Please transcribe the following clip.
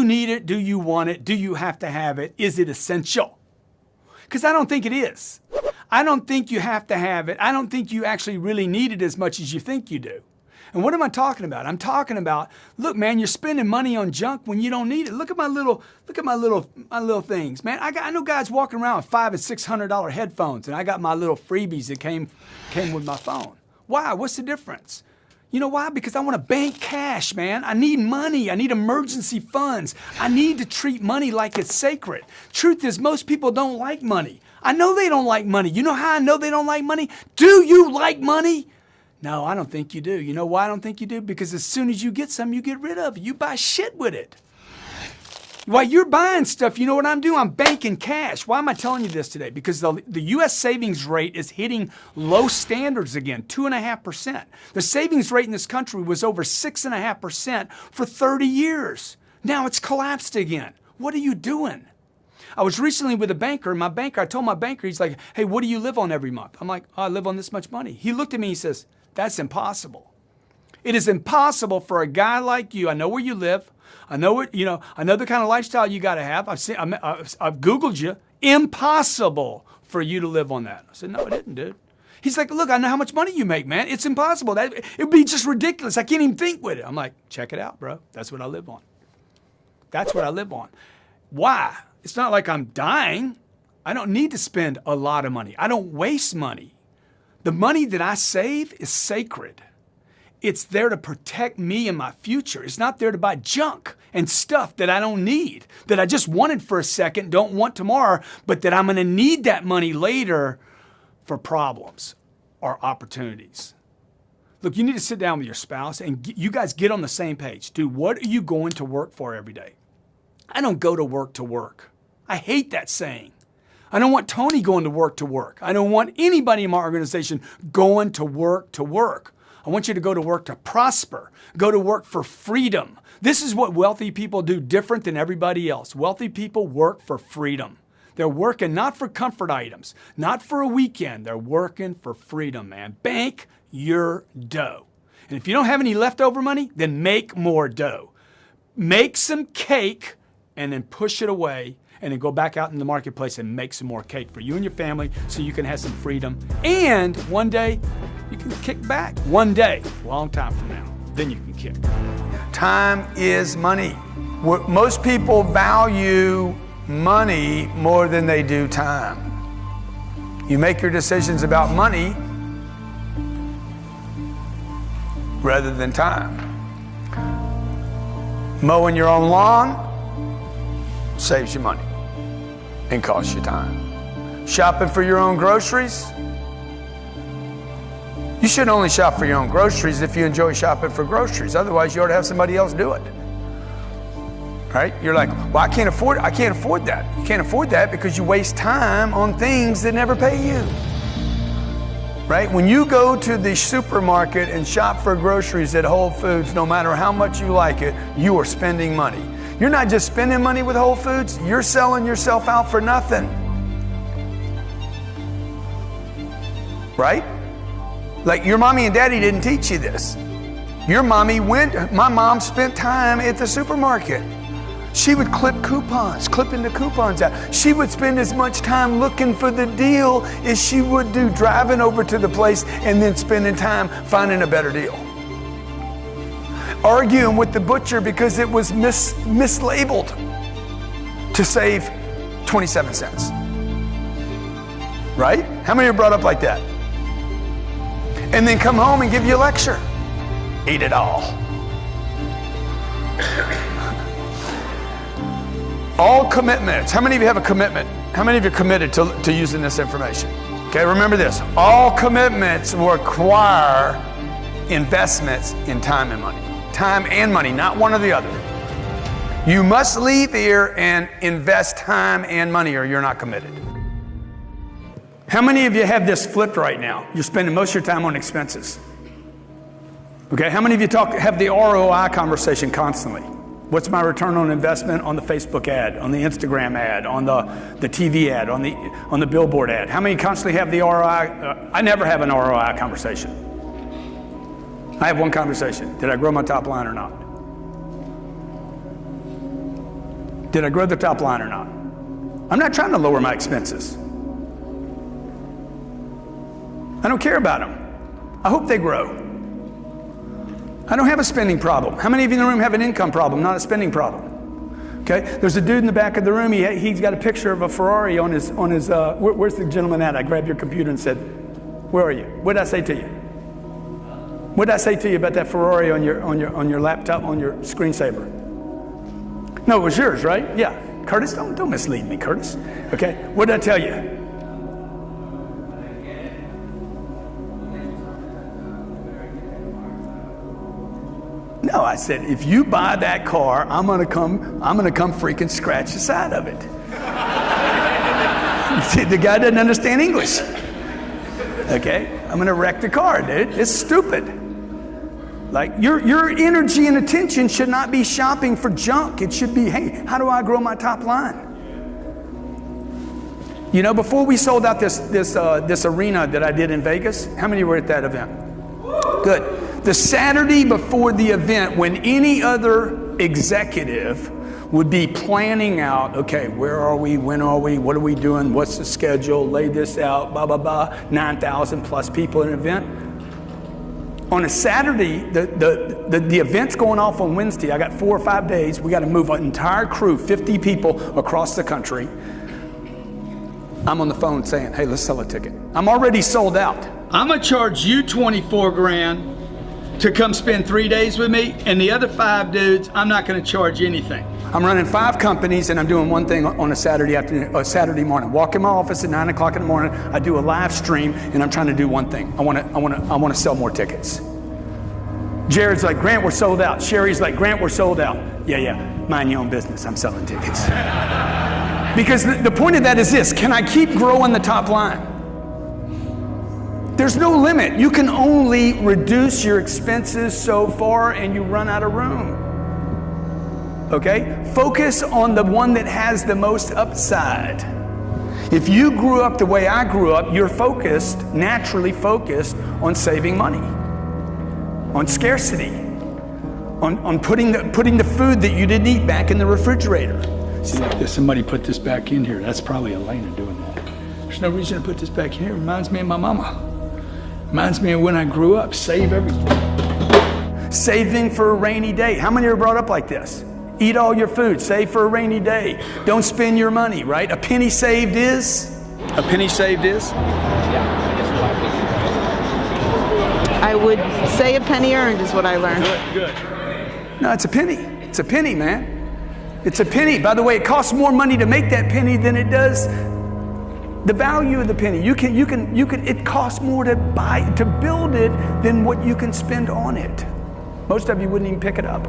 need it? Do you want it? Do you have to have it? Is it essential? Because I don't think it is. I don't think you have to have it. I don't think you actually really need it as much as you think you do. And what am I talking about? I'm talking about, look, man, you're spending money on junk when you don't need it. Look at my little things, man. I know guys walking around with $500 and $600 headphones, and I got my little freebies that came with my phone. Why? What's the difference? You know why? Because I want to bank cash, man. I need money. I need emergency funds. I need to treat money like it's sacred. Truth is, most people don't like money. I know they don't like money. You know how I know they don't like money? Do you like money? No, I don't think you do. You know why I don't think you do? Because as soon as you get some, you get rid of it. You buy shit with it. While you're buying stuff, you know what I'm doing? I'm banking cash. Why am I telling you this today? Because the U.S. savings rate is hitting low standards again, 2.5%. The savings rate in this country was over 6.5% for 30 years. Now it's collapsed again. What are you doing? I was recently with a banker, and I told my banker, he's like, hey, what do you live on every month? I'm like, oh, I live on this much money. He looked at me and he says, that's impossible. It is impossible for a guy like you. I know where you live. I know what, I know the kind of lifestyle you got to have. I've Googled you. Impossible for you to live on that. I said, no, it isn't, dude. He's like, look, I know how much money you make, man. It's impossible. It would be just ridiculous. I can't even think with it. I'm like, check it out, bro. That's what I live on. That's what I live on. Why? It's not like I'm dying. I don't need to spend a lot of money. I don't waste money. The money that I save is sacred. It's there to protect me and my future. It's not there to buy junk and stuff that I don't need, that I just wanted for a second, don't want tomorrow, but that I'm going to need that money later for problems or opportunities. Look, you need to sit down with your spouse and you guys get on the same page. Dude, what are you going to work for every day? I don't go to work to work. I hate that saying. I don't want Tony going to work to work. I don't want anybody in my organization going to work to work. I want you to go to work to prosper, go to work for freedom. This is what wealthy people do different than everybody else. Wealthy people work for freedom. They're working not for comfort items, not for a weekend. They're working for freedom, man. Bank your dough. And if you don't have any leftover money, then make more dough. Make some cake and then push it away and then go back out in the marketplace and make some more cake for you and your family so you can have some freedom. And one day, you can kick back. One day, a long time from now, then you can kick. Time is money. Most people value money more than they do time. You make your decisions about money rather than time. Mowing your own lawn saves you money and costs you time. Shopping for your own groceries. You shouldn't only shop for your own groceries if you enjoy shopping for groceries. Otherwise, you ought to have somebody else do it. Right? You're like, well, I can't afford that. You can't afford that because you waste time on things that never pay you. Right? When you go to the supermarket and shop for groceries at Whole Foods, no matter how much you like it, you are spending money. You're not just spending money with Whole Foods, you're selling yourself out for nothing. Right? Like your mommy and daddy didn't teach you this. My mom spent time at the supermarket. She would clipping the coupons out. She would spend as much time looking for the deal as she would do driving over to the place and then spending time finding a better deal. Arguing with the butcher because it was mislabeled to save 27 cents. Right? How many are brought up like that? And then come home and give you a lecture. Eat it all. All commitments. How many of you have a commitment? How many of you are committed to using this information? Okay, remember this. All commitments require investments in time and money. Time and money, not one or the other. You must leave here and invest time and money or you're not committed. How many of you have this flipped right now? You're spending most of your time on expenses. Okay, how many of you have the ROI conversation constantly? What's my return on investment on the Facebook ad, on the Instagram ad, on the TV ad, on the billboard ad? How many constantly have the ROI? I never have an ROI conversation. I have one conversation. Did I grow my top line or not? Did I grow the top line or not? I'm not trying to lower my expenses. I don't care about them. I hope they grow. I don't have a spending problem. How many of you in the room have an income problem, not a spending problem? Okay, there's a dude in the back of the room, he's got a picture of a Ferrari on his where's the gentleman at? I grabbed your computer and said, where are you? What did I say to you? What did I say to you about that Ferrari on your laptop, on your screensaver? No, it was yours, right? Yeah. Curtis, don't mislead me, Curtis. Okay, what did I tell you? No, I said, if you buy that car, I'm gonna come freaking scratch the side of it. The guy doesn't understand English. Okay, I'm gonna wreck the car, dude. It's stupid. Like your energy and attention should not be shopping for junk. It should be, hey, how do I grow my top line? You know, before we sold out this arena that I did in Vegas, how many were at that event? Good. The Saturday before the event, when any other executive would be planning out, okay, where are we, when are we, what are we doing, what's the schedule, lay this out, blah, blah, blah, 9,000 plus people in an event. On a Saturday, the event's going off on Wednesday. I got 4 or 5 days. We got to move an entire crew, 50 people across the country. I'm on the phone saying, hey, let's sell a ticket. I'm already sold out. I'm going to charge you 24 grand to come spend 3 days with me, and the other 5 dudes, I'm not going to charge anything. I'm running 5 companies, and I'm doing one thing on a Saturday afternoon, a Saturday morning. Walk in my office at 9 o'clock in the morning. I do a live stream, and I'm trying to do one thing. I want to sell more tickets. Jared's like, Grant, we're sold out. Sherry's like, Grant, we're sold out. Yeah. Mind your own business. I'm selling tickets. Because the point of that is this: can I keep growing the top line? There's no limit. You can only reduce your expenses so far and you run out of room. Okay? Focus on the one that has the most upside. If you grew up the way I grew up, you're focused, naturally focused on saving money, on scarcity, on putting the food that you didn't eat back in the refrigerator. See, like this, somebody put this back in here. That's probably Elena doing that. There's no reason to put this back in here. It reminds me of my mama. Reminds me of when I grew up. Save everything. Saving for a rainy day. How many are brought up like this? Eat all your food. Save for a rainy day. Don't spend your money, right? A penny saved is? A penny saved is? I would say a penny earned is what I learned. Good. No, it's a penny. It's a penny, man. It's a penny. By the way, it costs more money to make that penny than it does the value of the penny. It costs more to build it than what you can spend on it. Most of you wouldn't even pick it up.